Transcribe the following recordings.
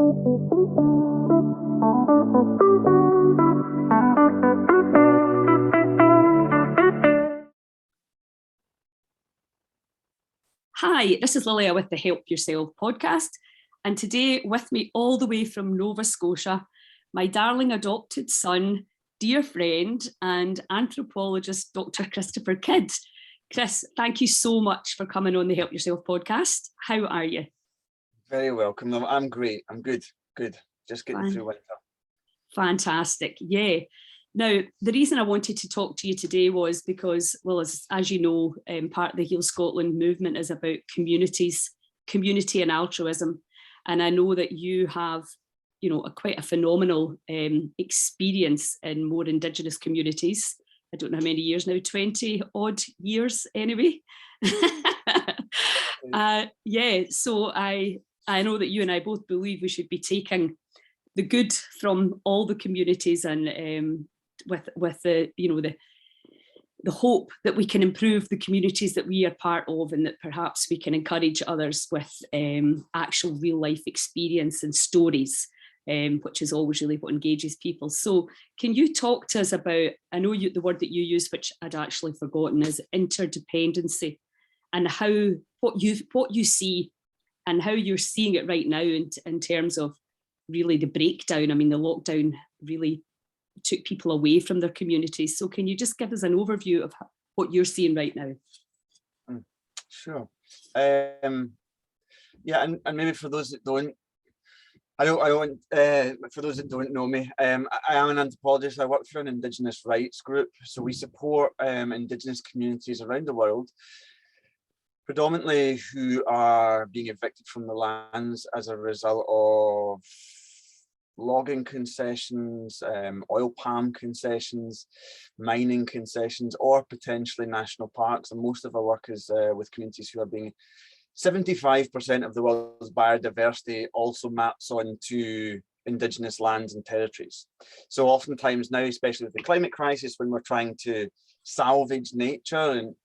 Hi, this is Lilia with the Help Yourself podcast, and today with me all the way from Nova Scotia, my darling adopted son, dear friend and anthropologist Dr. Christopher Kidd. Chris, thank you so much for coming on the Help Yourself podcast. How are you? Very welcome. I'm great. I'm good. Just getting through winter. Fantastic. Yeah. Now, the reason I wanted to talk to you today was because, well, as you know, part of the Heal Scotland movement is about community and altruism. And I know that you have, quite a phenomenal experience in more Indigenous communities. I don't know how many years now, 20 odd years anyway. So I know that you and I both believe we should be taking the good from all the communities and with the hope that we can improve the communities that we are part of, and that perhaps we can encourage others with actual real life experience and stories, which is always really what engages people. So can you talk to us about, I know the word that you use, which I'd actually forgotten, is interdependency, and what you see and how you're seeing it right now in terms of really the breakdown. I mean, the lockdown really took people away from their communities. So can you just give us an overview of what you're seeing right now? Sure. And maybe for those that don't, for those that don't know me, I am an anthropologist. I work for an Indigenous rights group. So we support Indigenous communities around the world, predominantly who are being evicted from the lands as a result of logging concessions, oil palm concessions, mining concessions, or potentially national parks. And most of our work is with communities who are being 75% of the world's biodiversity also maps onto Indigenous lands and territories. So oftentimes now, especially with the climate crisis, when we're trying to salvage nature, and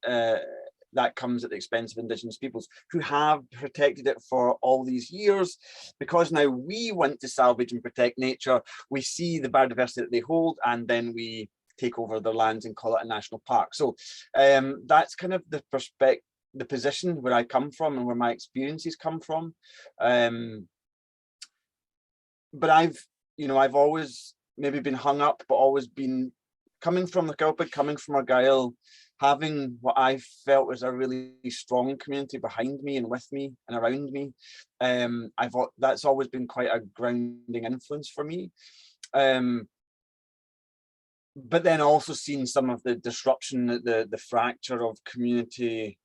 that comes at the expense of Indigenous peoples who have protected it for all these years. Because now we want to salvage and protect nature, we see the biodiversity that they hold, and then we take over their lands and call it a national park. So that's kind of the position where I come from and where my experiences come from. But I've always maybe been hung up, but always been coming from the Celtic, coming from Argyll, having what I felt was a really strong community behind me and with me and around me. That's always been quite a grounding influence for me. But then also seeing some of the disruption, the fracture of community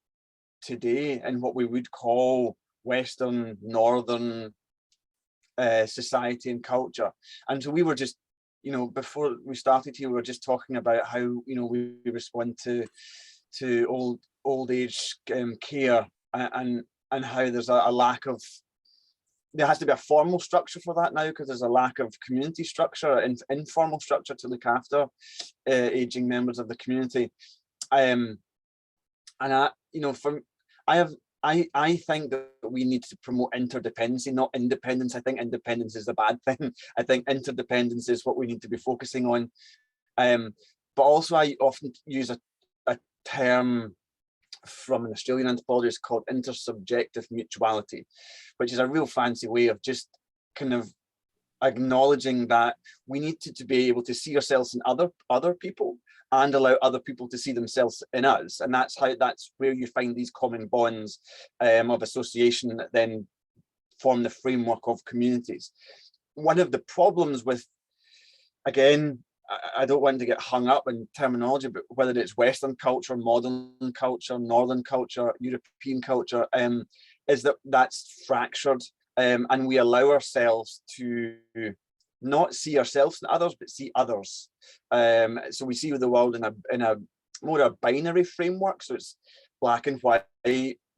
today and what we would call Western, Northern society and culture. And so we were just, before we started here, we were just talking about how, we respond to old age care, and how there's a lack of, there has to be a formal structure for that now, because there's a lack of community structure and informal structure to look after aging members of the community. I think that we need to promote interdependency, not independence. I think independence is a bad thing. I think interdependence is what we need to be focusing on. But also I often use a term from an Australian anthropologist called intersubjective mutuality, which is a real fancy way of just kind of acknowledging that we need to be able to see ourselves in other people and allow other people to see themselves in us. And that's where you find these common bonds of association that then form the framework of communities. One of the problems with, again, I don't want to get hung up in terminology, but whether it's Western culture, modern culture, Northern culture, European culture, is that that's fractured, and we allow ourselves to not see ourselves and others, but see others. So we see the world in a more a binary framework. So it's black and white,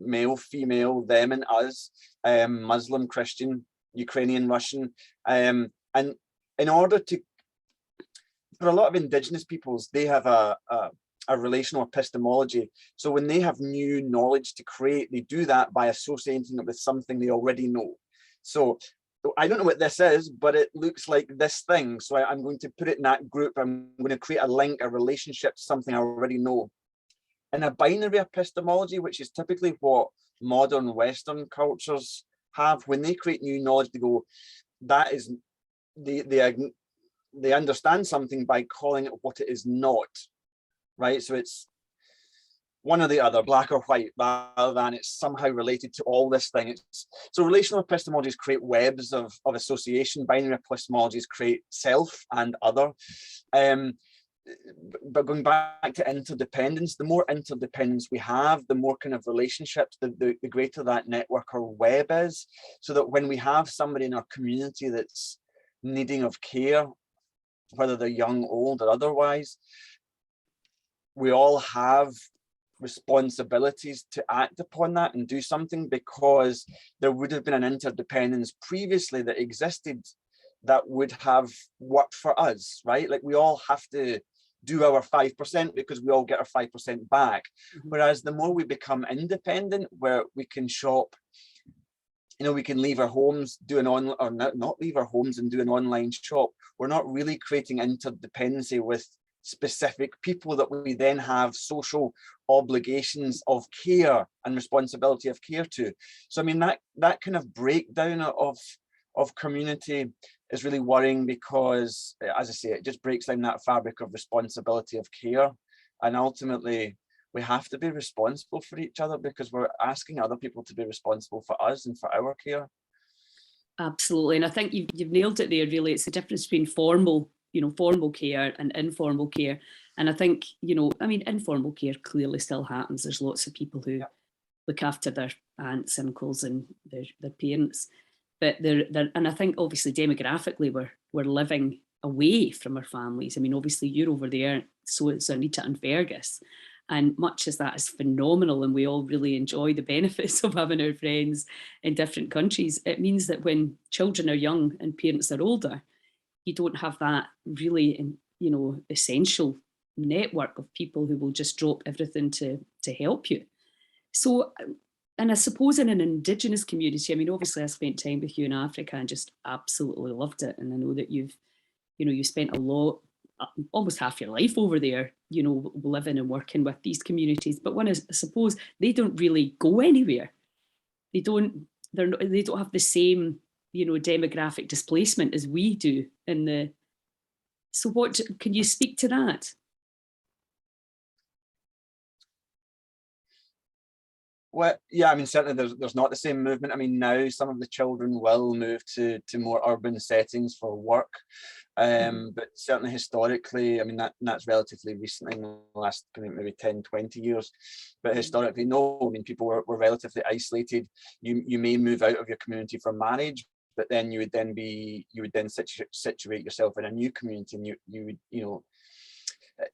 male, female, them and us, Muslim, Christian, Ukrainian, Russian. And in order to, for a lot of Indigenous peoples, they have a relational epistemology. So when they have new knowledge to create, they do that by associating it with something they already know. So I don't know what this is, but it looks like this thing. So I'm going to put it in that group. I'm going to create a link, a relationship to something I already know. In a binary epistemology, which is typically what modern Western cultures have, when they create new knowledge, they go, that is, they understand something by calling it what it is not, right? So it's one or the other, black or white, rather than it's somehow related to all this thing. So relational epistemologies create webs of association. Binary epistemologies create self and other. But going back to interdependence, the more interdependence we have, the more kind of relationships, the greater that network or web is. So that when we have somebody in our community that's needing of care, whether they're young, old, or otherwise, we all have responsibilities to act upon that and do something, because there would have been an interdependence previously that existed that would have worked for us, right? Like we all have to do our 5% because we all get our 5% back. Whereas the more we become independent, where we can shop, you know, we can leave our homes, do an online, or not leave our homes and do an online shop, we're not really creating interdependency with specific people that we then have social obligations of care and responsibility of care to. So I mean, that kind of breakdown of community is really worrying, because as I say, it just breaks down that fabric of responsibility of care. And ultimately we have to be responsible for each other, because we're asking other people to be responsible for us and for our care. Absolutely. And I think you've nailed it there, really. It's the difference between formal care and informal care. And I think, I mean, informal care clearly still happens. There's lots of people who look after their aunts, uncles and their parents. But and I think obviously demographically we're living away from our families. I mean, obviously you're over there, so it's Anita and Fergus. And much as that is phenomenal and we all really enjoy the benefits of having our friends in different countries, it means that when children are young and parents are older, you don't have that really, essential network of people who will just drop everything to help you. So, and I suppose in an Indigenous community, I mean, obviously I spent time with you in Africa and just absolutely loved it. And I know that you spent almost half your life over there, living and working with these communities. But I suppose they don't really go anywhere. They don't have the same, demographic displacement as we do so what can you speak to that? Well, yeah, I mean, certainly there's not the same movement. I mean, now some of the children will move to more urban settings for work. But certainly historically, I mean, that's relatively recently, in the last maybe 10, 20 years. But historically, no, I mean, people were relatively isolated. You may move out of your community for marriage, but then you would then situate yourself in a new community, and you would,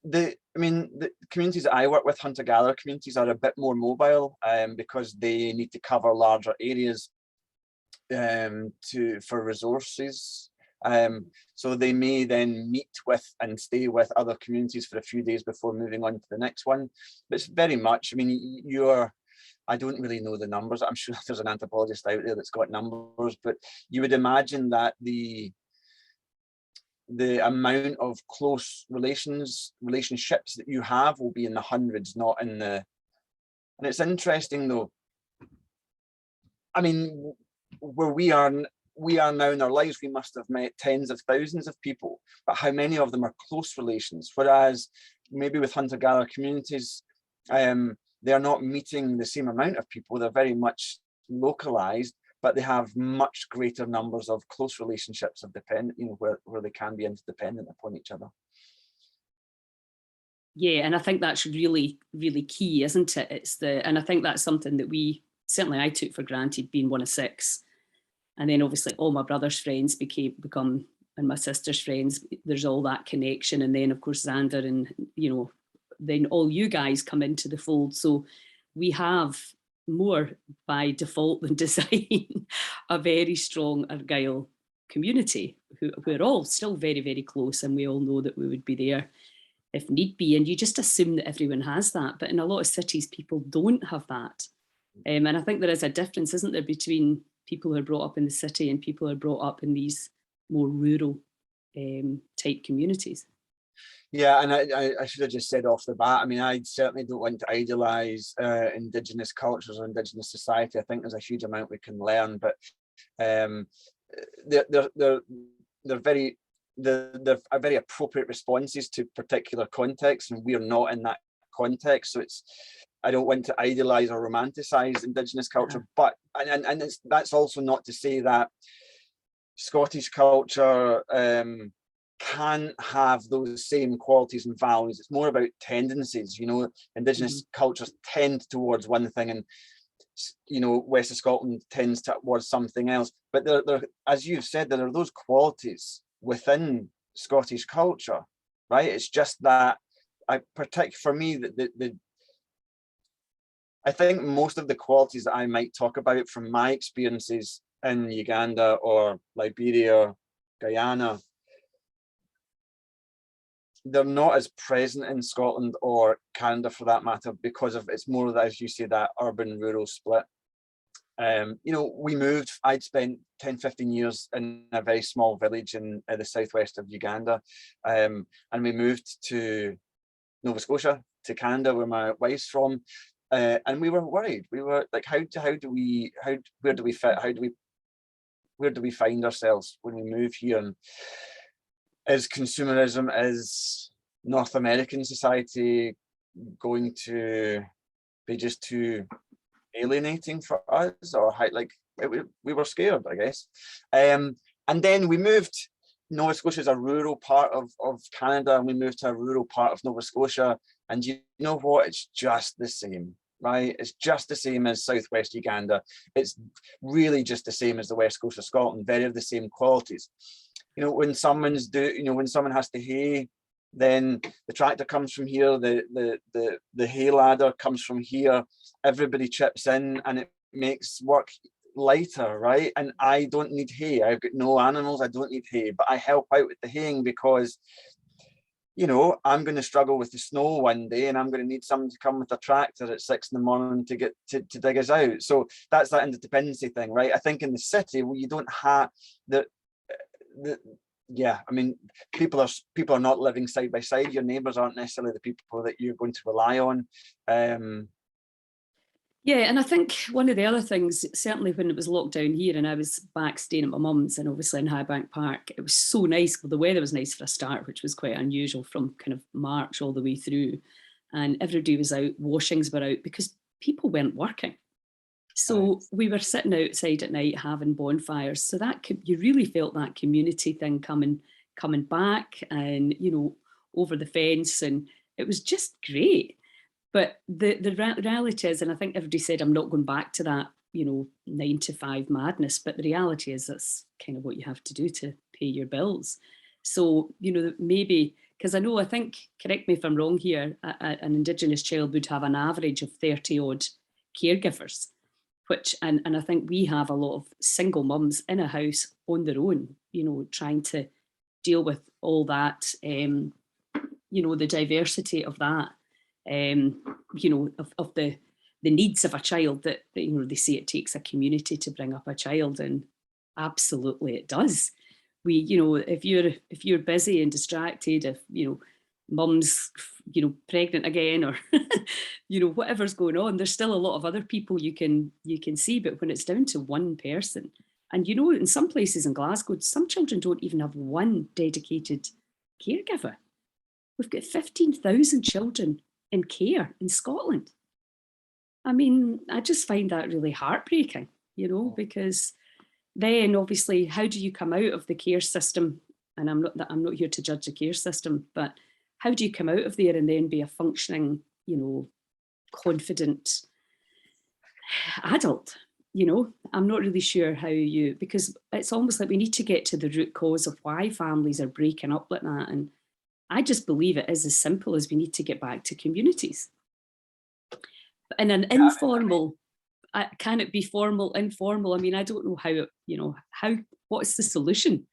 the communities that I work with, hunter-gatherer communities, are a bit more mobile, because they need to cover larger areas for resources. So they may then meet with and stay with other communities for a few days before moving on to the next one. But it's very much, I mean, I don't really know the numbers. I'm sure there's an anthropologist out there that's got numbers, but you would imagine that the amount of close relationships that you have will be in the hundreds, not in the. And it's interesting though, I mean, where we are now in our lives, we must have met tens of thousands of people, but how many of them are close relations? Whereas maybe with hunter-gatherer communities, they're not meeting the same amount of people. They're very much localized, but they have much greater numbers of close relationships of dependent, where they can be interdependent upon each other. Yeah, and I think that's really, really key, isn't it? And I think that's something that certainly I took for granted, being one of six. And then obviously all my brother's friends become and my sister's friends. There's all that connection. And then of course Xander and, then all you guys come into the fold. So we have more by default than design a very strong Argyll community who are all still very, very close, and we all know that we would be there if need be. And you just assume that everyone has that, but in a lot of cities people don't have that. And I think there is a difference, isn't there, between people who are brought up in the city and people who are brought up in these more rural type communities. Yeah, and I should have just said off the bat, I mean, I certainly don't want to idolise Indigenous cultures or Indigenous society. I think there's a huge amount we can learn, but they're very appropriate responses to particular contexts, and we are not in that context. So I don't want to idolise or romanticise Indigenous culture, but that's also not to say that Scottish culture can have those same qualities and values. It's more about tendencies. Indigenous cultures tend towards one thing, and West of Scotland tends towards something else. But there, as you've said, there are those qualities within Scottish culture, right? It's just that for me, I think most of the qualities that I might talk about from my experiences in Uganda or Liberia, Guyana, they're not as present in Scotland or Canada for that matter, because of it's more that, as you say, that urban rural split. We moved, I'd spent 10, 15 years in a very small village in the southwest of Uganda. And we moved to Nova Scotia, to Canada, where my wife's from. And we were worried. We were like, where do we fit? Where do we find ourselves when we move here? And is consumerism, is North American society going to be just too alienating for us, or we were scared, I guess. And then we moved. Nova Scotia is a rural part of Canada, and we moved to a rural part of Nova Scotia, and you know what? It's just the same, right? It's just the same as southwest Uganda. It's really just the same as the west coast of Scotland. Very of the same qualities. When someone has to hay, then the tractor comes from here, the hay ladder comes from here, everybody chips in, and it makes work lighter, right? And I don't need hay. I've got no animals, I don't need hay, but I help out with the haying because I'm going to struggle with the snow one day, and I'm going to need someone to come with a tractor at 6 a.m. to get to dig us out. So that's that interdependency thing, right? I think in the city, you don't have people are not living side by side. Your neighbours aren't necessarily the people that you're going to rely on. Yeah, and I think one of the other things, certainly when it was locked down here and I was back staying at my mum's and obviously in Highbank Park, it was so nice. Well, the weather was nice for a start, which was quite unusual from kind of March all the way through. And everybody was out, washings were out because people weren't working. So we were sitting outside at night having bonfires. So you really felt that community thing coming back, and over the fence, and it was just great. But the reality is, and I think everybody said I'm not going back to that 9 to 5 madness, but the reality is that's kind of what you have to do to pay your bills. So maybe, because I think, correct me if I'm wrong here, an Indigenous child would have an average of 30 odd caregivers. And I think we have a lot of single mums in a house on their own, trying to deal with all that, the diversity of that, of the needs of a child that they say it takes a community to bring up a child, and absolutely it does. If you're busy and distracted, if mum's pregnant again, or whatever's going on, there's still a lot of other people you can see. But when it's down to one person, and in some places in Glasgow, some children don't even have one dedicated caregiver. We've got 15,000 children in care in Scotland. I mean, I just find that really heartbreaking, because then obviously, how do you come out of the care system? And I'm not here to judge the care system, but how do you come out of there and then be a functioning, confident adult? I'm not really sure how because it's almost like we need to get to the root cause of why families are breaking up like that. And I just believe it is as simple as we need to get back to communities. In an informal, can it be formal, informal? I mean, I don't know how, what's the solution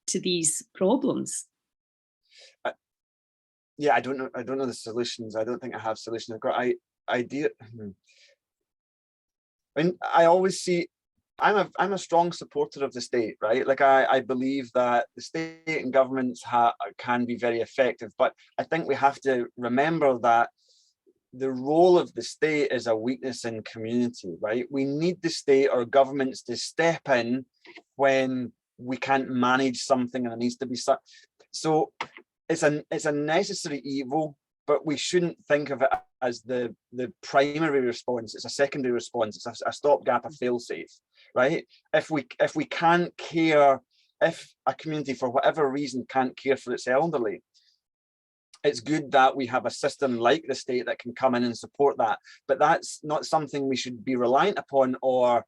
to these problems? I don't know the solutions. I don't think I have solutions. I've got idea. I mean, I always see I'm a strong supporter of the state, right? Like I believe that the state and governments can be very effective, but I think we have to remember that the role of the state is a weakness in community, right? We need the state or governments to step in when we can't manage something and it needs to be so it's a necessary evil, but we shouldn't think of it as the primary response. It's a secondary response. It's a stopgap, a failsafe, right? If we can't care, if a community for whatever reason can't care for its elderly, it's good that we have a system like the state that can come in and support that. But that's not something we should be reliant upon or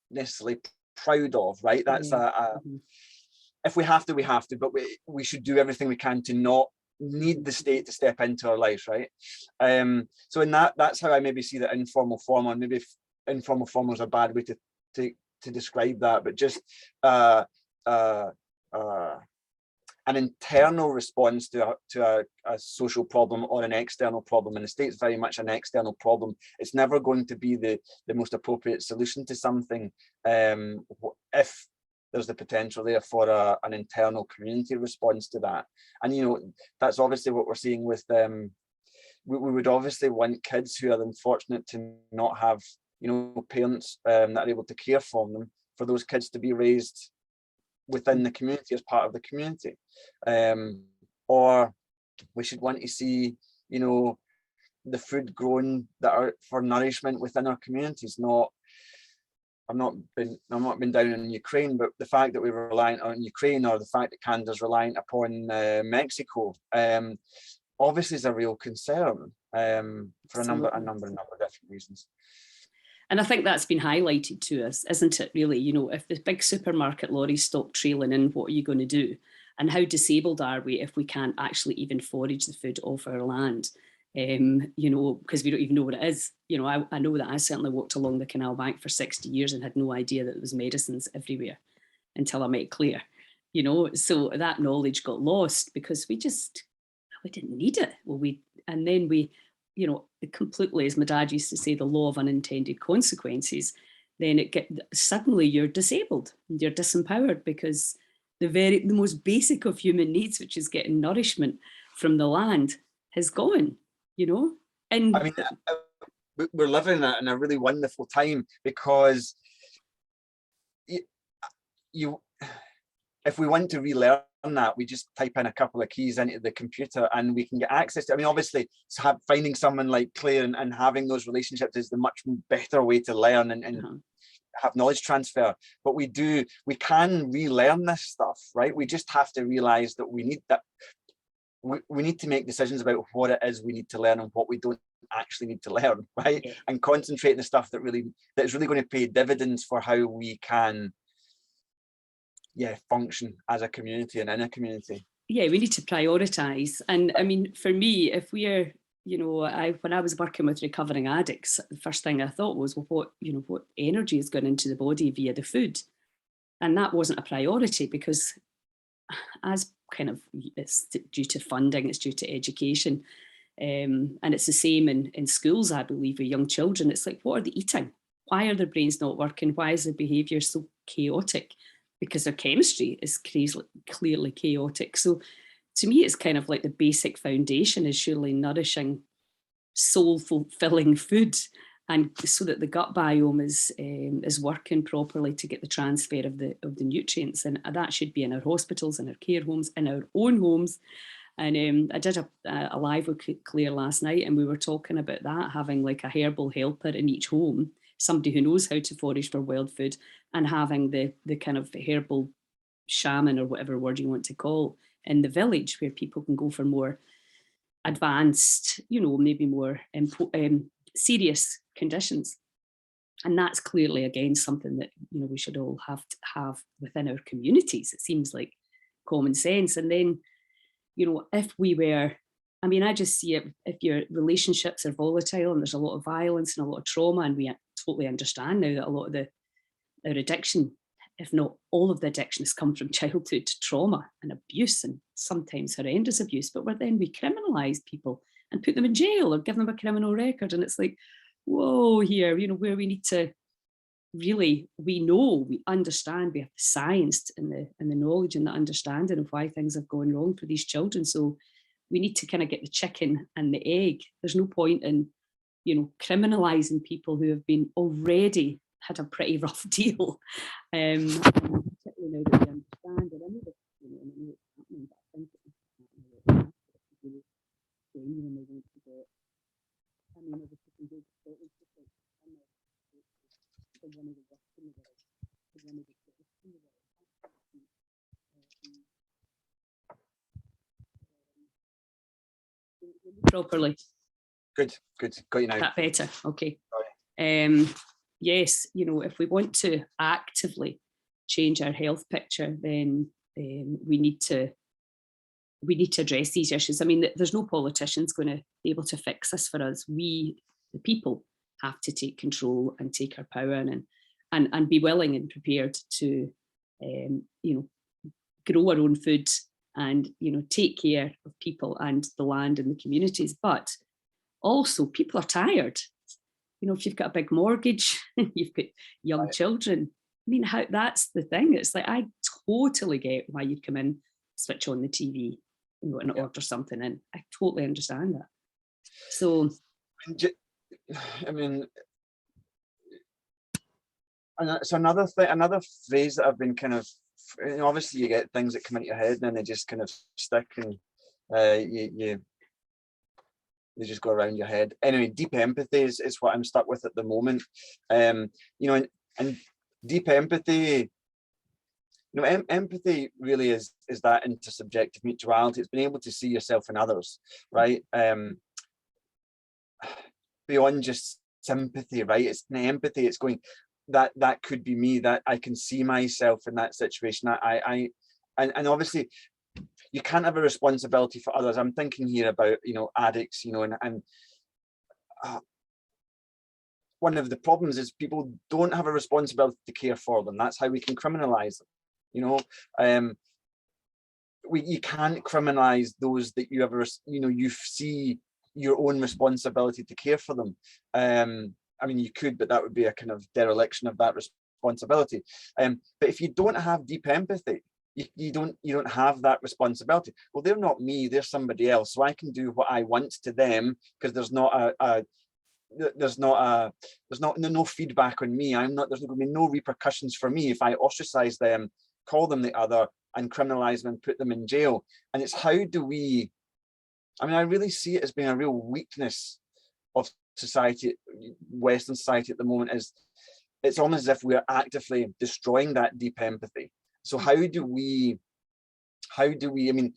necessarily proud of, right? That's if we have to, we have to, but we should do everything we can to not need the state to step into our lives, right? So in that's how I maybe see the informal form, and maybe informal form is a bad way to describe that, but just an internal response to a social problem or an external problem, and the state's very much an external problem. It's never going to be the most appropriate solution to something if there's the potential there for an internal community response to that. And you know, that's obviously what we're seeing with we would obviously want kids who are unfortunate to not have, you know, parents that are able to care for them, for those kids to be raised within the community as part of the community. Or we should want to see, you know, the food grown that are for nourishment within our communities. I've not been down in Ukraine, but the fact that we're reliant on Ukraine, or the fact that Canada's reliant upon Mexico, obviously is a real concern for a number of different reasons. And I think that's been highlighted to us, isn't it, really? You know, if the big supermarket lorries stop trailing in, what are you going to do? And how disabled are we if we can't actually even forage the food off our land? You know, because we don't even know what it is. You know, I know that I certainly walked along the canal bank for 60 years and had no idea that there was medicines everywhere until I met Claire, you know. So that knowledge got lost because we didn't need it. And then we, you know, completely, as my dad used to say, the law of unintended consequences, then suddenly you're disabled, you're disempowered, because the most basic of human needs, which is getting nourishment from the land, has gone, you know. And I mean, we're living in a really wonderful time, because if we want to relearn that, we just type in a couple of keys into the computer and we can get access to. I mean, obviously, finding someone like Claire and having those relationships is the much better way to learn and have knowledge transfer. But we can relearn this stuff, right? We just have to realize that we need that. We need to make decisions about what it is we need to learn and what we don't actually need to learn, right? Yeah. And concentrate on the stuff that is really going to pay dividends for how we can function as a community and in a community. Yeah, we need to prioritize. And I mean, for me, if we're, you know, when I was working with recovering addicts, the first thing I thought was, well, what energy is going into the body via the food? And that wasn't a priority, because as kind of, it's due to funding, it's due to education. And it's the same in schools, I believe, with young children. It's like, what are they eating? Why are their brains not working? Why is their behaviour so chaotic? Because their chemistry is clearly chaotic. So to me, it's kind of like the basic foundation is surely nourishing, soul-fulfilling food, and so that the gut biome is working properly to get the transfer of the nutrients. And that should be in our hospitals, in our care homes, in our own homes. And I did a live with Claire last night, and we were talking about that, having like a herbal helper in each home, somebody who knows how to forage for wild food, and having the kind of herbal shaman, or whatever word you want to call, in the village, where people can go for more advanced, you know, maybe more serious conditions. And that's clearly, again, something that, you know, we should all have to have within our communities. It seems like common sense. And then, you know, if we were, I mean, I just see it, if your relationships are volatile and there's a lot of violence and a lot of trauma, and we totally understand now that a lot of our addiction, if not all of the addiction, has come from childhood trauma and abuse, and sometimes horrendous abuse. But then we criminalise people and put them in jail or give them a criminal record. And it's like, whoa, here, you know, where we need to really, we know, we understand, we have the science and the knowledge and the understanding of why things have gone wrong for these children. So we need to kind of get the chicken and the egg. There's no point in, you know, criminalizing people who have been already had a pretty rough deal. Particularly now that we understand, and I know that, you know, and I know it's happening, but I think it's really genuinely going to get. I mean, obviously, can go to Scotland for one of the worst in the world, one of the biggest in the world. Properly. Good. Got you now. That better. Okay. Yes, you know, if we want to actively change our health picture, then we need to address these issues. I mean, there's no politicians going to be able to fix this for us. We, the people, have to take control and take our power and be willing and prepared to, you know, grow our own food and, you know, take care of people and the land and the communities. But also, people are tired. You know, if you've got a big mortgage, you've got young children. I mean, that's the thing. It's like, I totally get why you'd come in, switch on the TV, you know, and order something in. I totally understand that. So, I mean, so another phrase that I've been kind of, you know, obviously you get things that come into your head and then they just kind of stick and they just go around your head. Anyway, deep empathy is what I'm stuck with at the moment. You know, and deep empathy, you know, empathy really is that intersubjective mutuality. It's being able to see yourself in others, right? Beyond just sympathy, right? It's an empathy. It's going, that could be me, that I can see myself in that situation. And obviously you can't have a responsibility for others. I'm thinking here about, you know, addicts, you know, and one of the problems is people don't have a responsibility to care for them. That's how we can criminalize them, you know. You can't criminalize those that you ever, you know, you see your own responsibility to care for them. I mean, you could, but that would be a kind of dereliction of that responsibility. But if you don't have deep empathy, you don't have that responsibility. Well, they're not me, they're somebody else, so I can do what I want to them because there's no feedback on me. There's going to be no repercussions for me if I ostracize them, call them the other, and criminalize them and put them in jail. And it's how do we, I mean, I really see it as being a real weakness of society, Western society at the moment. Is it's almost as if we're actively destroying that deep empathy. So how do we, I mean,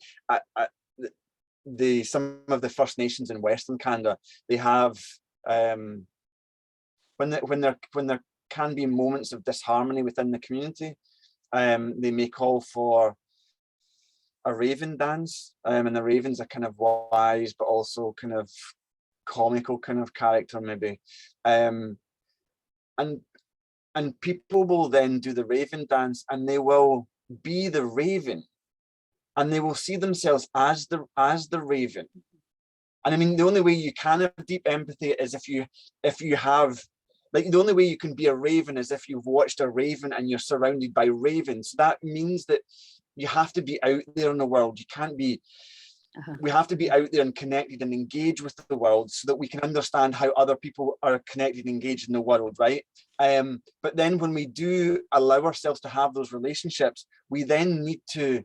some of the First Nations in Western Canada, they have, when there can be moments of disharmony within the community, they may call for a raven dance, and the raven's a kind of wise but also kind of comical kind of character maybe, and people will then do the raven dance and they will be the raven and they will see themselves as the raven. And I mean, the only way you can have deep empathy is if you have, like, the only way you can be a raven is if you've watched a raven and you're surrounded by ravens. That means that you have to be out there in the world. You can't be, we have to be out there and connected and engaged with the world so that we can understand how other people are connected and engaged in the world, right? But then when we do allow ourselves to have those relationships, we then need to,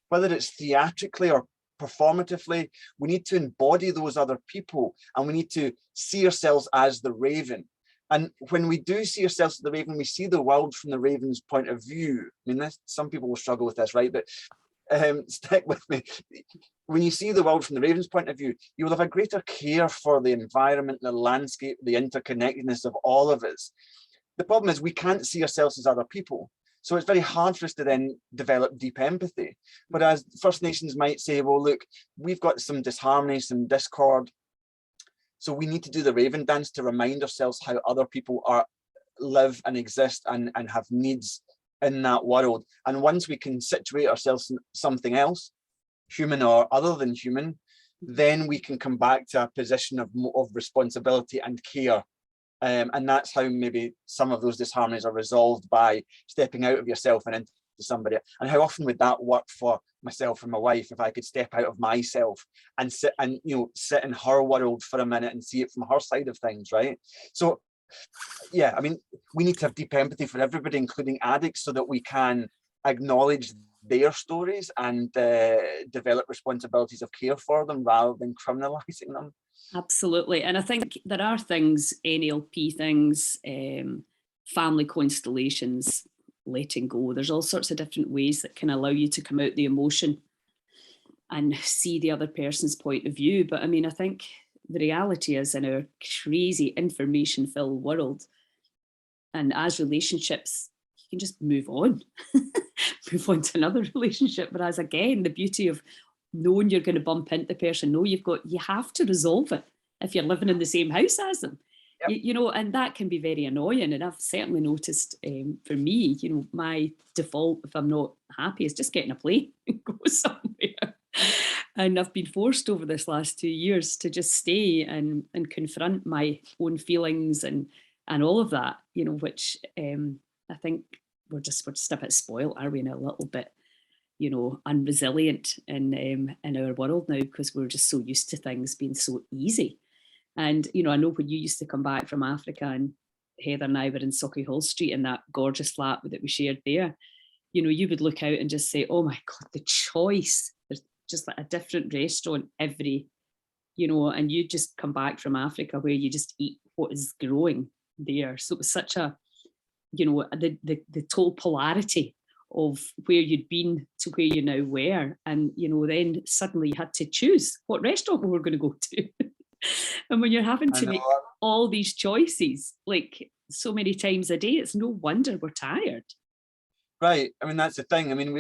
whether it's theatrically or performatively, we need to embody those other people and we need to see ourselves as the raven. And when we do see ourselves as the raven, we see the world from the raven's point of view. I mean, some people will struggle with this, right? But stick with me. When you see the world from the raven's point of view, you will have a greater care for the environment, the landscape, the interconnectedness of all of us. The problem is we can't see ourselves as other people. So it's very hard for us to then develop deep empathy. But as First Nations might say, well, look, we've got some disharmony, some discord. So we need to do the raven dance to remind ourselves how other people live and exist and have needs in that world. And once we can situate ourselves in something else, human or other than human, then we can come back to a position of responsibility and care And that's how maybe some of those disharmonies are resolved, by stepping out of yourself and into somebody. And how often would that work for myself and my wife, if I could step out of myself and sit in her world for a minute and see it from her side of things, right? So yeah, I mean, we need to have deep empathy for everybody, including addicts, so that we can acknowledge their stories and develop responsibilities of care for them rather than criminalizing them. Absolutely. And I think there are things, NLP things, family constellations, letting go. There's all sorts of different ways that can allow you to come out the emotion and see the other person's point of view. But I mean, I think the reality is, in our crazy information-filled world, and as relationships, you can just move on, move on to another relationship. Whereas again, the beauty of knowing you're going to bump into the person, you have to resolve it if you're living in the same house as them. Yep. You know, and that can be very annoying. And I've certainly noticed, for me, you know, my default, if I'm not happy, is just getting a plane and go somewhere. And I've been forced over this last 2 years to just stay and confront my own feelings and all of that, you know, which I think we're just a bit spoiled, are we, and a little bit, you know, unresilient in our world now, because we're just so used to things being so easy. And, you know, I know when you used to come back from Africa, and Heather and I were in Sauchiehall Street in that gorgeous flat that we shared there, you know, you would look out and just say, oh my God, the choice. There's just like a different restaurant every, you know, and you just come back from Africa where you just eat what is growing there. So it was such a, you know, the total polarity of where you'd been to where you now were. And, you know, then suddenly you had to choose what restaurant we were going to go to. And when you're having to make all these choices, like so many times a day, it's no wonder we're tired. Right. I mean, that's the thing. I mean,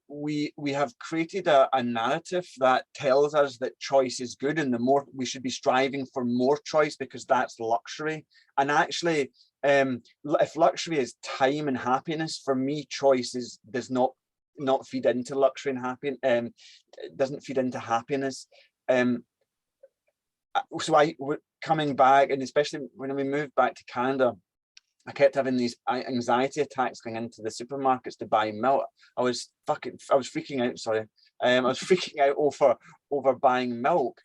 we have created a narrative that tells us that choice is good, and the more we should be striving for more choice, because that's luxury. And actually, if luxury is time and happiness, for me, choice does not feed into luxury and happiness. It doesn't feed into happiness. So coming back, and especially when we moved back to Canada, I kept having these anxiety attacks going into the supermarkets to buy milk. I was freaking out. Sorry, I was freaking out over buying milk,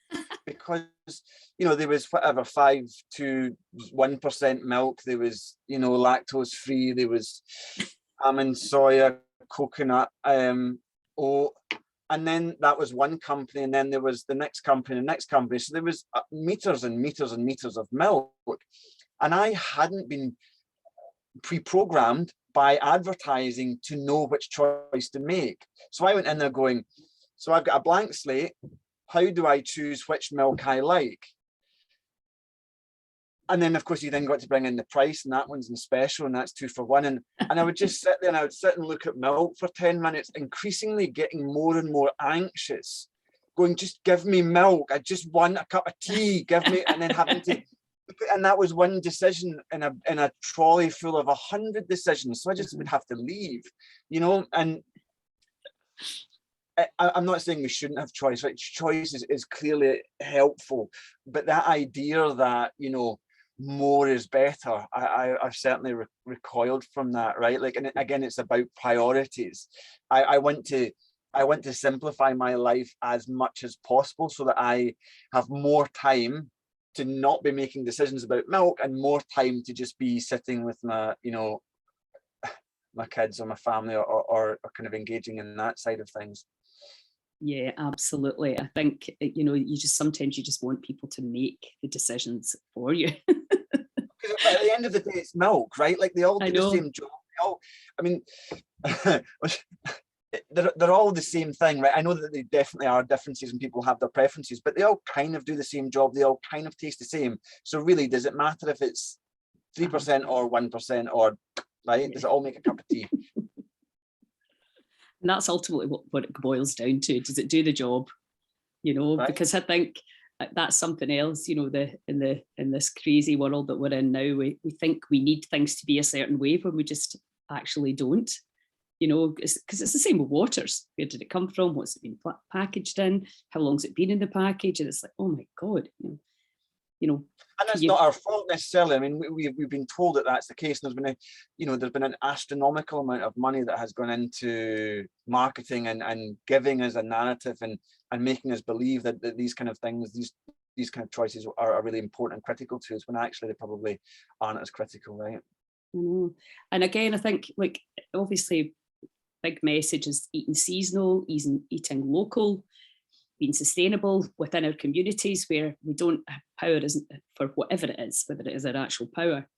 because, you know, there was whatever 5 to 1% milk. There was, you know, lactose free. There was almond, soya, coconut, oat. And then that was one company, and then there was the next company, So there was meters and meters and meters of milk. And I hadn't been pre-programmed by advertising to know which choice to make. So I went in there going, so I've got a blank slate. How do I choose which milk I like? And then, of course, you then got to bring in the price, and that one's in special, and that's 2 for 1. And I would just sit there, and I would sit and look at milk for 10 minutes, increasingly getting more and more anxious, going, just give me milk. I just want a cup of tea. Give me, and then having to, and that was one decision in a trolley full of 100 decisions. So I just would have to leave, you know. And I'm not saying we shouldn't have choice, right? Choice is clearly helpful, but that idea that, you know, more is better, I've certainly recoiled from that, right? Like, and again, it's about priorities. I want to simplify my life as much as possible, so that I have more time to not be making decisions about milk, and more time to just be sitting with my, you know, my kids or my family, or kind of engaging in that side of things. Yeah, absolutely. I think, you know, sometimes you just want people to make the decisions for you. Because at the end of the day, it's milk, right? Like, they all do the same job. I mean, they're all the same thing, right? I know that they definitely are differences, and people have their preferences, but they all kind of do the same job. They all kind of taste the same. So really, does it matter if it's 3% or 1%, or, right? Does it all make a cup of tea? And that's ultimately what it boils down to. Does it do the job? You know, right? Because I think that's something else, you know, in this crazy world that we're in now, we think we need things to be a certain way when we just actually don't, you know, because it's the same with waters. Where did it come from? What's it been packaged in? How long's it been in the package? And it's like, oh my God, you know, you know. And that's not our fault necessarily. I mean, we've been told that that's the case, and there's been an astronomical amount of money that has gone into marketing and giving us a narrative and making us believe that these kind of things, these kind of choices are really important and critical to us, when actually they probably aren't as critical, right? And again, I think, like, obviously, big message is eating seasonal, eating local, being sustainable within our communities, where we don't have power isn't for whatever it is, whether it is our actual power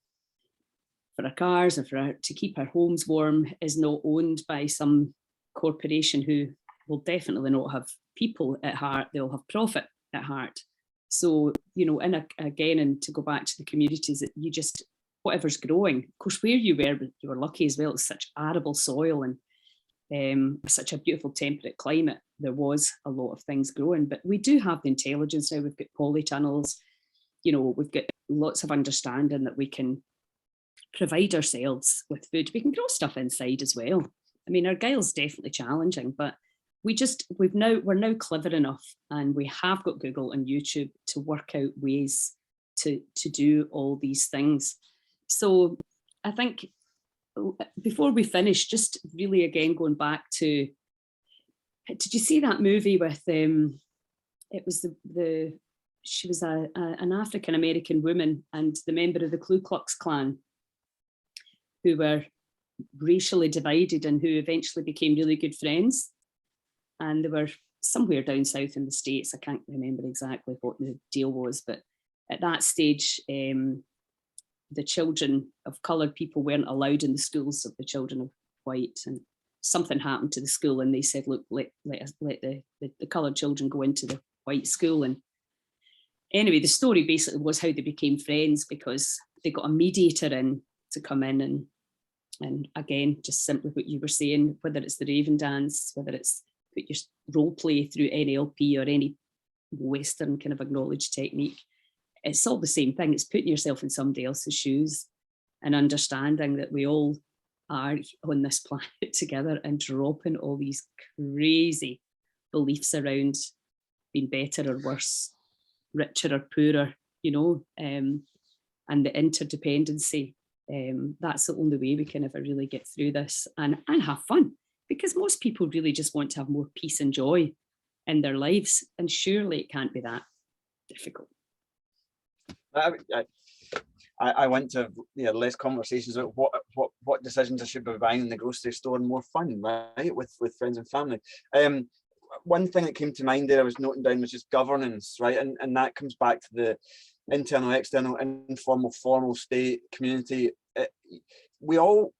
for our cars or to keep our homes warm, is not owned by some corporation who will definitely not have people at heart. They'll have profit at heart. So, and again, and to go back to the communities, that you just, whatever's growing, of course, where you were lucky as well. It's such arable soil and such a beautiful temperate climate. There was a lot of things growing, but we do have the intelligence now. We've got polytunnels, we've got lots of understanding that we can provide ourselves with food. We can grow stuff inside as well. I mean, Argyle's definitely challenging, but we're now clever enough, and we have got Google and YouTube to work out ways to do all these things. So I think, before we finish, just really again going back to, did you see that movie with it was she was an African American woman and the member of the Ku Klux Klan, who were racially divided and who eventually became really good friends, and they were somewhere down south in the States. I can't remember exactly what the deal was, but at that stage, the children of coloured people weren't allowed in the schools of the children of white, and something happened to the school, and they said, look, let the coloured children go into the white school. And anyway, the story basically was how they became friends, because they got a mediator in to come in and again, just simply what you were saying, whether it's the Raven dance, whether it's put your role play through NLP or any Western kind of acknowledged technique, it's all the same thing. It's putting yourself in somebody else's shoes and understanding that we all are on this planet together, and dropping all these crazy beliefs around being better or worse, richer or poorer, and the interdependency. That's the only way we can ever really get through this and have fun, because most people really just want to have more peace and joy in their lives, and surely it can't be that difficult. I went to less conversations about what decisions I should be buying in the grocery store, and more fun, right, with friends and family. One thing that came to mind there I was noting down was just governance, right, and that comes back to the internal, external, informal, formal state, community. We all,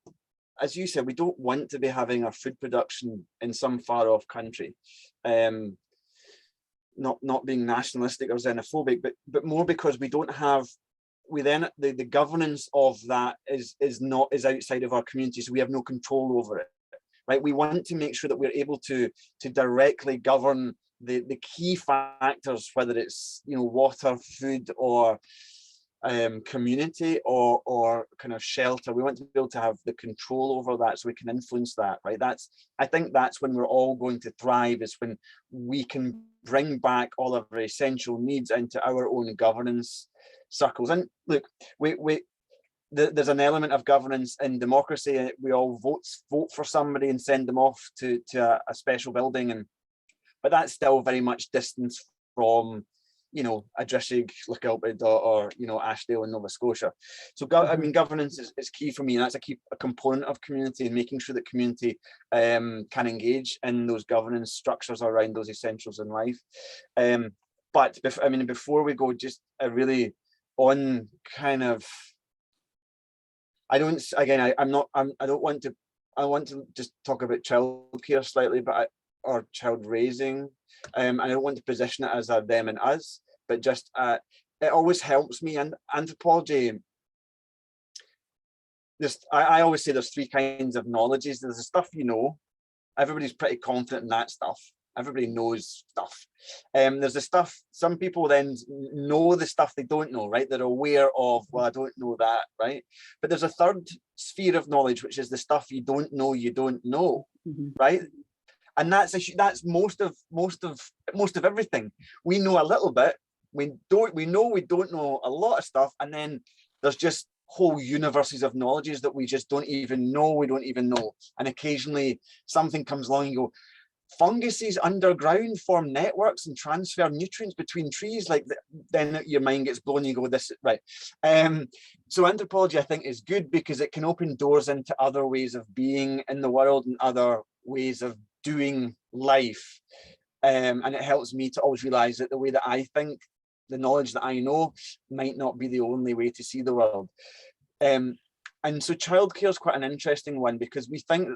as you said, we don't want to be having our food production in some far off country. Not being nationalistic or xenophobic, but more because we don't have, the governance of that is outside of our community, so we have no control over it, right? We want to make sure that we're able to directly govern the key factors, whether it's water, food, or community, or kind of shelter. We want to be able to have the control over that, so we can influence that, right? I think that's when we're all going to thrive, is when we can bring back all of our essential needs into our own governance circles. And look, there's an element of governance in democracy. We all vote for somebody and send them off to a special building, but that's still very much distance from Adrishig, Lochilphead, or Ashdale in Nova Scotia. So I mean, governance is key for me, and that's a component of community, and making sure that community can engage in those governance structures around those essentials in life. But before we go, just really on kind of, I want to just talk about childcare slightly, or child raising. I don't want to position it as a them and us, but just it always helps me. And anthropology, I always say there's three kinds of knowledges. There's the stuff everybody's pretty confident in that stuff. Everybody knows stuff. There's the stuff, some people then know the stuff they don't know, right? They're aware of, well, I don't know that, right? But there's a third sphere of knowledge, which is the stuff you don't know, right? And that's most of everything. We know a little bit, we know we don't know a lot of stuff, and then there's just whole universes of knowledges that we just don't even know, and occasionally something comes along and you go, funguses underground form networks and transfer nutrients between trees, like then your mind gets blown, you go, this right. So anthropology, I think, is good because it can open doors into other ways of being in the world and other ways of doing life, and it helps me to always realize that the way that I think, the knowledge that I know, might not be the only way to see the world. And so childcare is quite an interesting one, because we think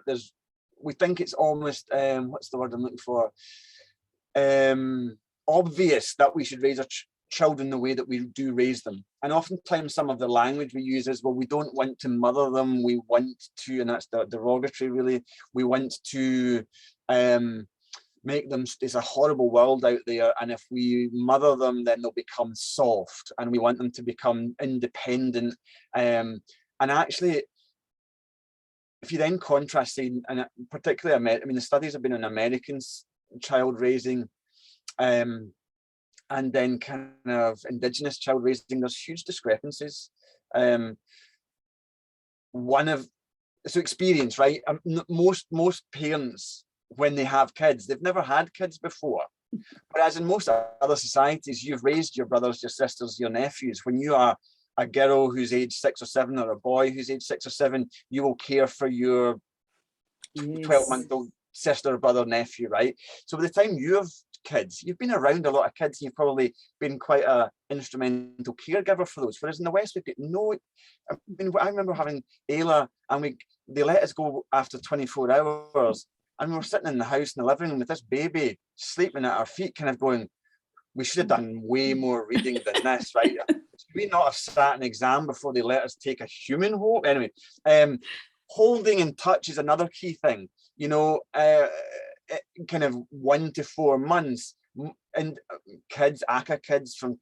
it's almost what's the word I'm looking for, obvious that we should raise our children the way that we do raise them. And oftentimes some of the language we use is, well, we don't want to mother them, we want to, and that's the derogatory really, we want to make them, there's a horrible world out there, and if we mother them then they'll become soft, and we want them to become independent. And actually, if you then contrast, say, and particularly, I mean, the studies have been on Americans child raising, and then kind of Indigenous child raising, there's huge discrepancies. So experience, right? Most parents, when they have kids, they've never had kids before. Whereas in most other societies, you've raised your brothers, your sisters, your nephews. When you are a girl who's age 6 or 7, or a boy who's age 6 or 7, you will care for your 12-month-old sister, brother, nephew, right? So by the time you have kids, you've been around a lot of kids, and you've probably been quite a instrumental caregiver for those. Whereas in the West, we've got no, I mean, I remember having Ayla, and they let us go after 24 hours, and we were sitting in the house in the living room with this baby sleeping at our feet, kind of going, we should have done way more reading than this, right? Should we not have sat an exam before they let us take a human home? Anyway, holding in touch is another key thing, you know, kind of 1 to 4 months. And kids, Aka kids from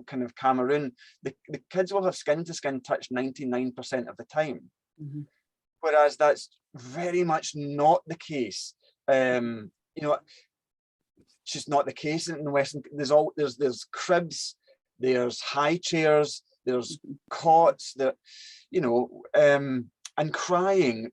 kind of Cameroon, the kids will have skin to skin touch 99% of the time. Mm-hmm. Whereas that's very much not the case. You know, it's just not the case in the Western. There's cribs, there's high chairs, there's cots, that, you know, and crying.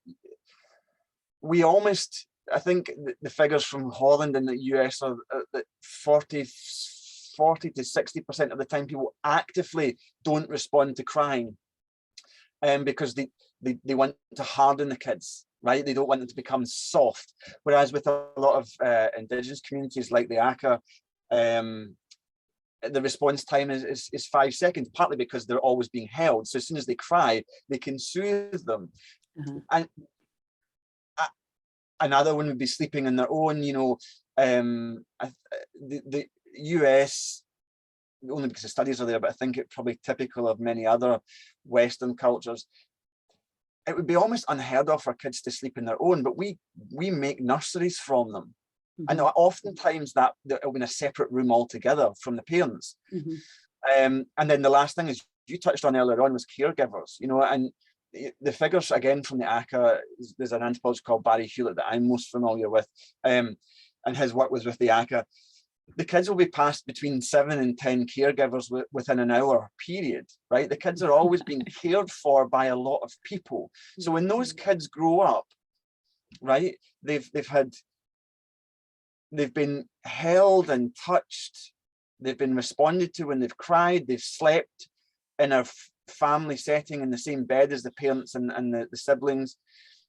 We almost, I think the figures from Holland and the US are that 40 to 60% of the time people actively don't respond to crying, because they want to harden the kids, right? They don't want them to become soft. Whereas with a lot of Indigenous communities like the Aka, the response time is 5 seconds, partly because they're always being held. So as soon as they cry, they can soothe them. Mm-hmm. And another one would be sleeping on their own. You know, the US, only because the studies are there, but I think it's probably typical of many other Western cultures, it would be almost unheard of for kids to sleep on their own, but we make nurseries from them. Mm-hmm. And oftentimes that it'll be in a separate room altogether from the parents. Mm-hmm. And then the last thing is, you touched on earlier on, was caregivers, you know, and the figures again from the ACA, there's an anthropologist called Barry Hewlett that I'm most familiar with, and his work was with the ACA. The kids will be passed between 7 and 10 caregivers within an hour period, right? The kids are always being cared for by a lot of people. So when those kids grow up, right, they've been held and touched, they've been responded to when they've cried, they've slept in a family setting in the same bed as the parents and the siblings.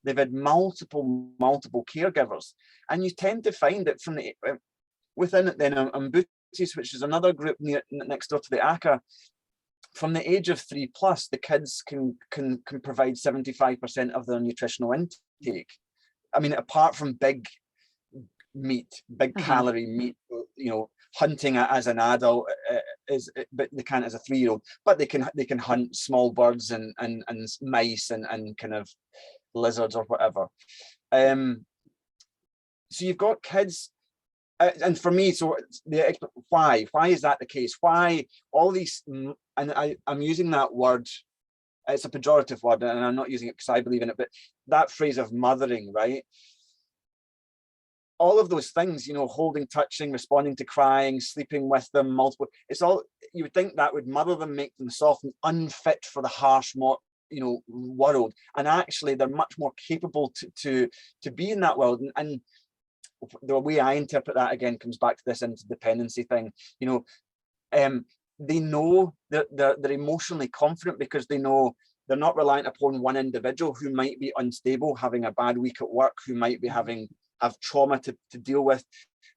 They've had multiple caregivers, and you tend to find that from the within it then Mbutis, which is another group next door to the ACA, from the age of 3+, the kids can provide 75% of their nutritional intake. I mean, apart from big meat, big calorie meat, you know, hunting as an adult but they can't as a 3-year-old, but they can hunt small birds and mice and kind of lizards or whatever. So you've got kids, and for me, so why is that the case? Why all these, and I'm using that word, it's a pejorative word, and I'm not using it because I believe in it, but that phrase of mothering, right? all of those things, you know, holding, touching, responding to crying, sleeping with them, multiple, it's all, you would think that would mother them, make them soft and unfit for the harsh, more, you know, world. And actually they're much more capable to be in that world. And the way I interpret that, again, comes back to this interdependency thing. You know, they know that they're emotionally confident because they know they're not reliant upon one individual who might be unstable, having a bad week at work, who might be have trauma to deal with,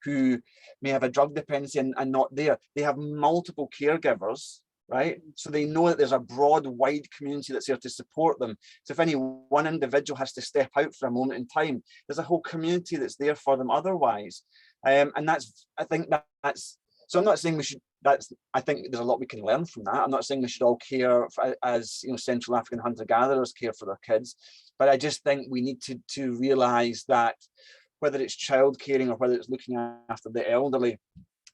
who may have a drug dependency and not there. They have multiple caregivers, right? So they know that there's a broad, wide community that's there to support them. So if any one individual has to step out for a moment in time, there's a whole community that's there for them otherwise. And that's, I think that's, so I'm not saying we should, I think there's a lot we can learn from that. I'm not saying we should all care as, you know, Central African hunter-gatherers care for their kids, but I just think we need to realize that whether it's child caring or whether it's looking after the elderly,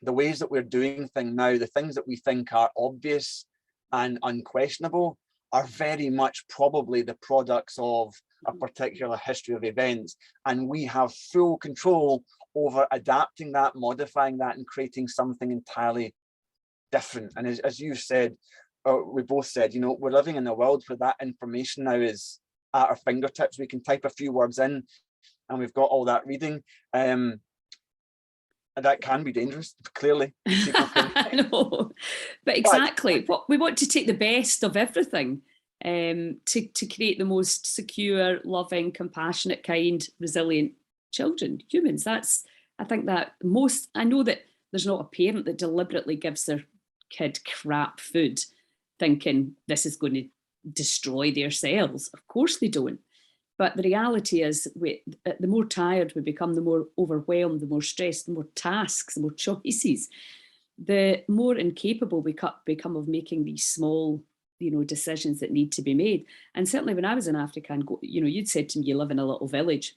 the ways that we're doing things now, the things that we think are obvious and unquestionable are very much probably the products of a particular history of events. And we have full control over adapting that, modifying that, and creating something entirely different. And as you said, or we both said, you know, we're living in a world where that information now is at our fingertips. We can type a few words in and we've got all that reading. And that can be dangerous, clearly. I know, but exactly. What we want to take the best of everything to create the most secure, loving, compassionate, kind, resilient children, humans. That's, I think that most, I know that there's not a parent that deliberately gives their kid crap food thinking this is going to destroy their cells. Of course they don't. But the reality is, the more tired we become, the more overwhelmed, the more stressed, the more tasks, the more choices, the more incapable we become of making these small, you know, decisions that need to be made. And certainly when I was in Africa, and you know, you'd said to me, you live in a little village,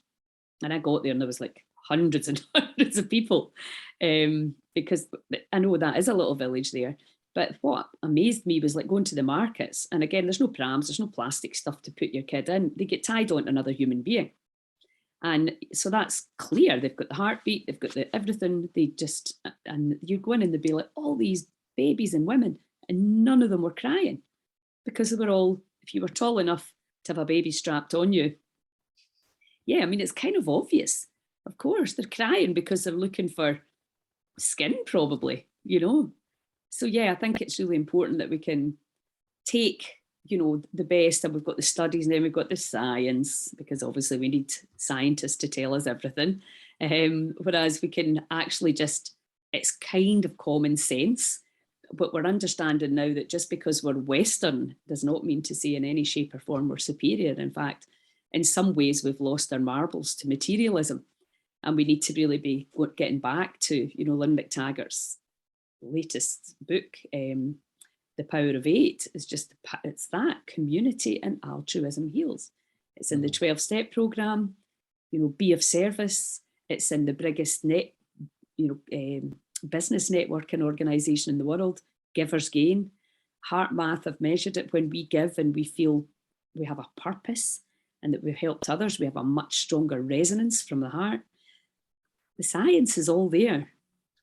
and I got there and there was like hundreds and hundreds of people, because I know that is a little village there. But what amazed me was like going to the markets. And again, there's no prams, there's no plastic stuff to put your kid in. They get tied on to another human being. And so that's clear. They've got the heartbeat, they've got the everything. They just, and you go in and they'd be like, all these babies and women, and none of them were crying because they were all, if you were tall enough to have a baby strapped on you. Yeah, I mean, it's kind of obvious. Of course, they're crying because they're looking for skin, probably, you know. So yeah, I think it's really important that we can take, you know, the best, and we've got the studies and then we've got the science, because obviously we need scientists to tell us everything. Whereas we can actually just, it's kind of common sense, but we're understanding now that just because we're Western does not mean to say in any shape or form we're superior. In fact, in some ways we've lost our marbles to materialism, and we need to really be getting back to, you know, Lynn McTaggart's latest book, The Power of Eight, is just, it's that community and altruism heals. It's in the 12-step program, you know, be of service. It's in the biggest business networking organization in the world, Givers Gain. Heart Math have measured it. When we give and we feel we have a purpose and that we've helped others, we have a much stronger resonance from the heart. The science is all there.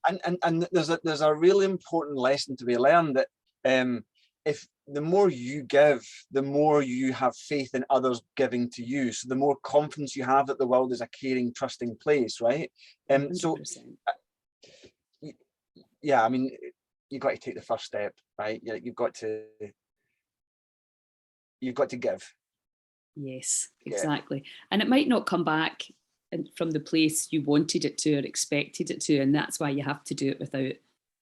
And there's a really important lesson to be learned, that if the more you give, the more you have faith in others giving to you. So the more confidence you have that the world is a caring, trusting place, right? So yeah, I mean, you've got to take the first step, right? You've got to give. Yes, exactly. Yeah. And it might not come back from the place you wanted it to or expected it to, and that's why you have to do it without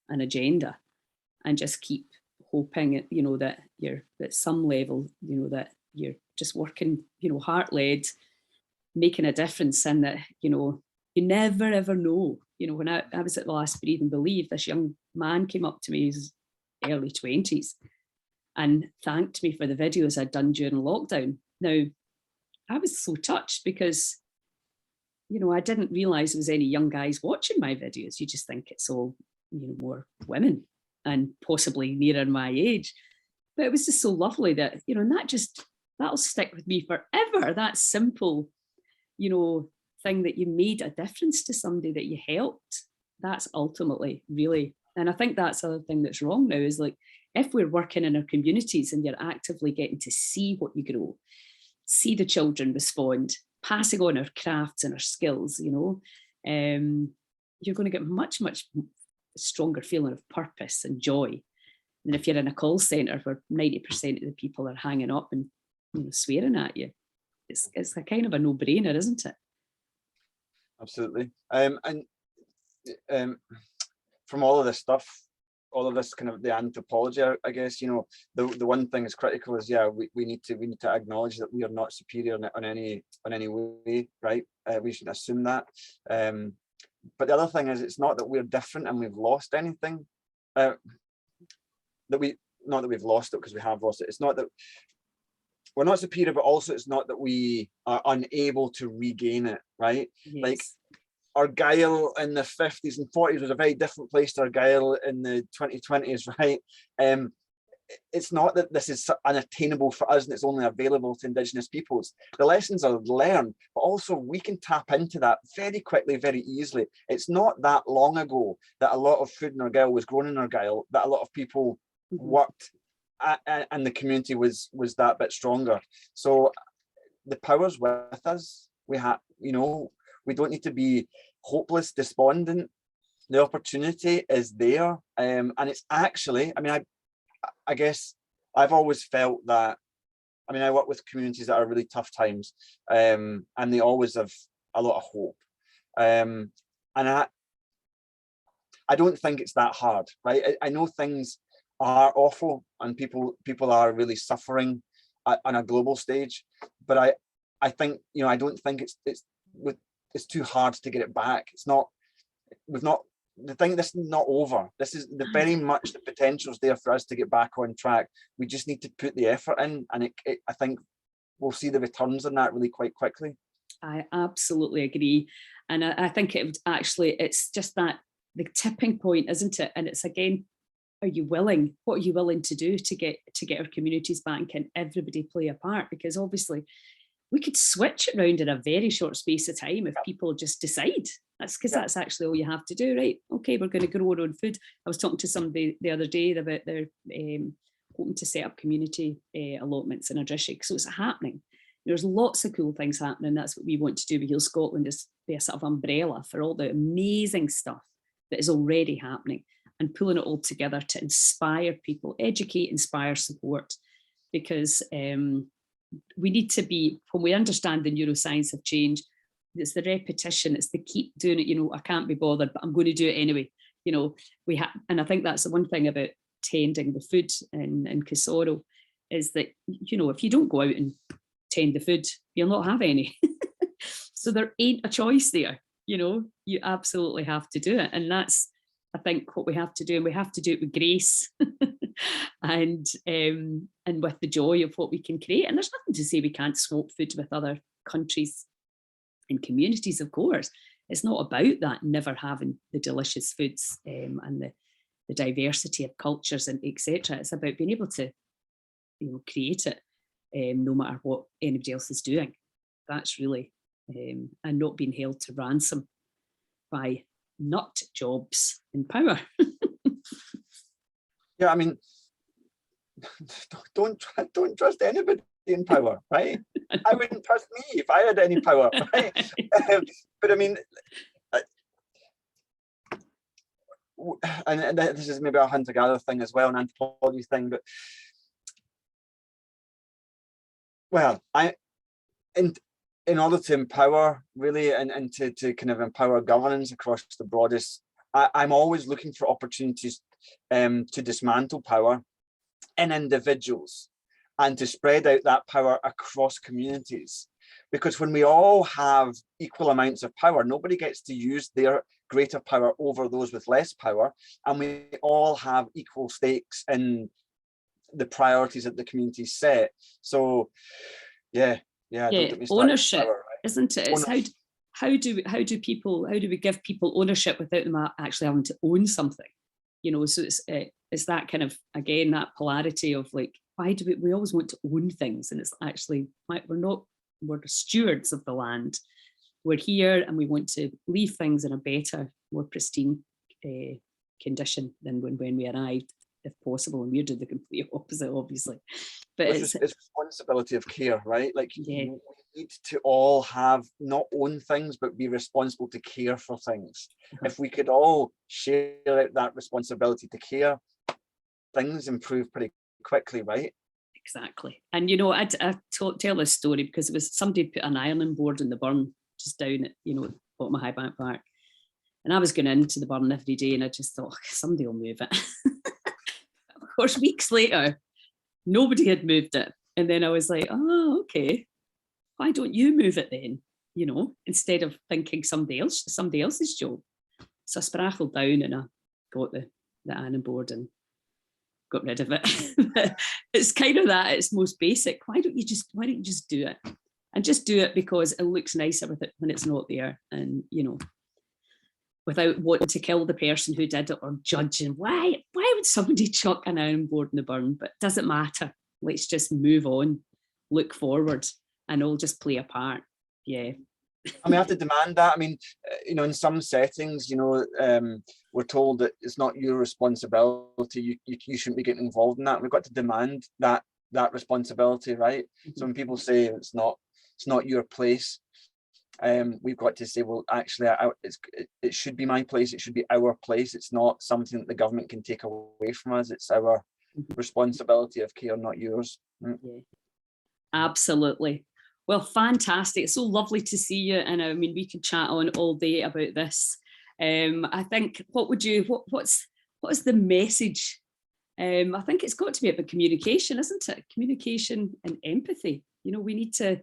an agenda, and just keep hoping, you know, that you're at some level, you know, that you're just working, you know, heart-led, making a difference, and that, you know, you never ever know. You know, when I was at the last Breathe and Believe, this young man came up to me, his early 20s, and thanked me for the videos I'd done during lockdown. Now, I was so touched because, you know, I didn't realize there was any young guys watching my videos. You just think it's all, you know, more women and possibly nearer my age. But it was just so lovely that, you know, and that'll stick with me forever. That simple, you know, thing that you made a difference to somebody, that you helped. That's ultimately really, and I think that's the other thing that's wrong now, is like, if we're working in our communities and you're actively getting to see what you grow, see the children respond, passing on our crafts and our skills, you know, you're going to get much stronger feeling of purpose and joy than if you're in a call centre where 90% of the people are hanging up and, you know, swearing at you. It's a kind of a no-brainer, isn't it? Absolutely. And from all of this stuff, all of this kind of the anthropology, I guess, you know, the one thing is critical is, yeah, we need to acknowledge that we are not superior on any way, right? We should assume that. But the other thing is, it's not that we're different and we've lost anything. Not that we've lost it, because we have lost it. It's not that we're not superior, but also it's not that we are unable to regain it, right? Yes. Like, Argyll in the 50s and 40s was a very different place to Argyll in the 2020s, right? It's not that this is unattainable for us and it's only available to Indigenous peoples. The lessons are learned, but also we can tap into that very quickly, very easily. It's not that long ago that a lot of food in Argyll was grown in Argyll, that a lot of people worked and the community was that bit stronger. So the power's with us. We have, you know, we don't need to be hopeless, despondent. The opportunity is there. And it's actually, I mean, I guess I've always felt that, I mean, I work with communities that are really tough times, and they always have a lot of hope. And I don't think it's that hard, right? I know things are awful and people are really suffering on a global stage, but I think, you know, I don't think it's too hard to get it back. It's not, this is not over. This is very much the potential's there for us to get back on track. We just need to put the effort in, and I think we'll see the returns on that really quite quickly. I absolutely agree. And I think it's just that the tipping point, isn't it? And it's again, are you willing? What are you willing to do to get our communities back? Can everybody play a part? Because obviously we could switch it around in a very short space of time if people just decide. That's because that's actually all you have to do, right? Okay, we're going to grow our own food. I was talking to somebody the other day about their hoping to set up community allotments in Adrishik. So it's happening. There's lots of cool things happening. That's what we want to do with Heal Scotland, is be a sort of umbrella for all the amazing stuff that is already happening, and pulling it all together to inspire people, educate, inspire, support. Because we need to be, when we understand the neuroscience of change, it's the repetition, it's the keep doing it, you know, I can't be bothered, but I'm going to do it anyway. You know, and I think that's the one thing about tending the food in Kisoro, is that, you know, if you don't go out and tend the food, you'll not have any. So there ain't a choice there, you know, you absolutely have to do it. And that's, I think, what we have to do, and we have to do it with grace and with the joy of what we can create. And there's nothing to say we can't swap food with other countries and communities, of course. It's not about that never having the delicious foods and the diversity of cultures and etc. It's about being able to, you know, create it no matter what anybody else is doing. That's really, and not being held to ransom by nut jobs in power. Yeah, I mean, don't trust anybody in power, right? I wouldn't trust me if I had any power, right? But I mean, and this is maybe a hunter-gatherer thing as well, an anthropology thing, but well, in order to empower really and to kind of empower governance across the broadest, I'm always looking for opportunities to dismantle power in individuals and to spread out that power across communities. Because when we all have equal amounts of power, nobody gets to use their greater power over those with less power, and we all have equal stakes in the priorities that the community set. So yeah, ownership, power, right? Isn't it? It's how do we give people ownership without them actually having to own something? You know, so it's that kind of, again, that polarity of like, why do we always want to own things? And it's actually, we're the stewards of the land. we're here and we want to leave things in a better, more pristine condition than when we arrived, if possible. And we're doing the complete opposite, obviously. But it's responsibility of care, right? Like, yeah. we need to all not own things, but be responsible to care for things. If we could all share out that responsibility to care, things improve pretty quickly, right? Exactly. And you know, I tell this story because it was somebody put an ironing board in the burn just down at, you know, bottom of Highbank Park. And I was going into the burn every day and I just thought, somebody will move it. Of course, weeks later, nobody had moved it. And then I was like, oh, okay. Why don't you move it then? You know, instead of thinking somebody else's job. So I sprachled down and I got the ironing board and got rid of it. It's kind of that, it's most basic. Why don't you just do it? And just do it because it looks nicer with it when it's not there. And, you know, without wanting to kill the person who did it or judging, why would somebody chuck an iron board in the burn? But it doesn't matter. Let's just move on, look forward, and all just play a part. Yeah. And we have to demand that. I mean, you know, in some settings, you know, we're told that it's not your responsibility. You shouldn't be getting involved in that. We've got to demand that responsibility, right? Mm-hmm. So when people say it's not your place, we've got to say, well, actually, it should be my place. It should be our place. It's not something that the government can take away from us. It's our responsibility of care, not yours. Mm. Yeah. Absolutely. Well, fantastic. It's so lovely to see you. And I mean, we could chat on all day about this. I think, what's the message? I think it's got to be about communication, isn't it? Communication and empathy. You know, we need to...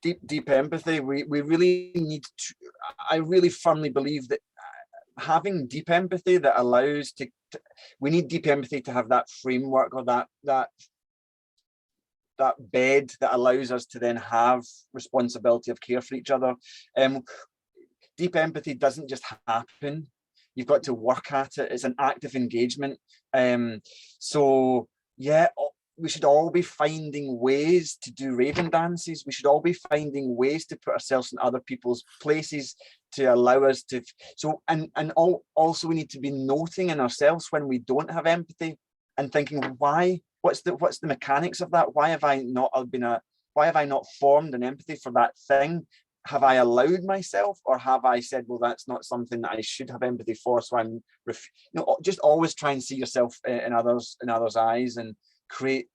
Deep empathy. We really need to, I really firmly believe that having deep empathy that allows we need deep empathy to have that framework or that bed that allows us to then have responsibility of care for each other. Deep empathy doesn't just happen. You've got to work at it. It's an active engagement. So yeah, we should all be finding ways to do raven dances. We should all be finding ways to put ourselves in other people's places to allow us to. So also we need to be noting in ourselves when we don't have empathy and thinking, why? What's the mechanics of that? Why have I not formed an empathy for that thing? Have I allowed myself, or have I said, well, that's not something that I should have empathy for? So I'm, just always try and see yourself in others' eyes and create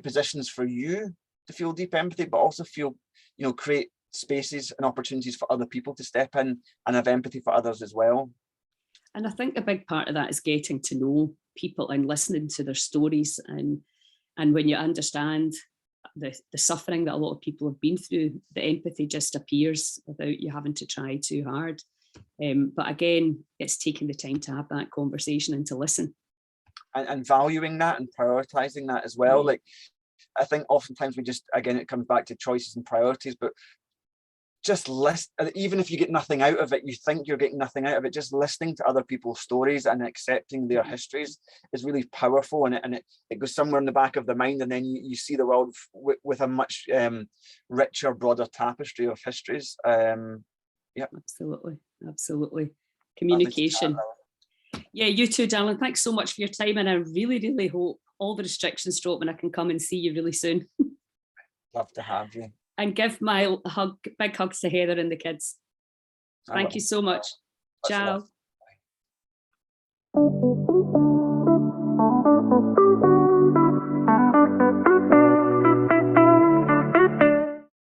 positions for you to feel deep empathy, but also feel, create spaces and opportunities for other people to step in and have empathy for others as well. And I think a big part of that is getting to know people and listening to their stories. And when you understand the suffering that a lot of people have been through, the empathy just appears without you having to try too hard. But again, it's taking the time to have that conversation and to listen. And valuing that and prioritizing that as well. Like, I think oftentimes it comes back to choices and priorities, but just listen. Even if you get nothing out of it, you think you're getting nothing out of it, just listening to other people's stories and accepting their histories is really powerful, and it goes somewhere in the back of the mind, and then you see the world with a much richer, broader tapestry of histories. Yeah, absolutely. Communication. Yeah, you too, darling. Thanks so much for your time, and I really, really hope all the restrictions drop and I can come and see you really soon. Love to have you. And give my big hugs to Heather and the kids. Thank you so much. Ciao. Bye.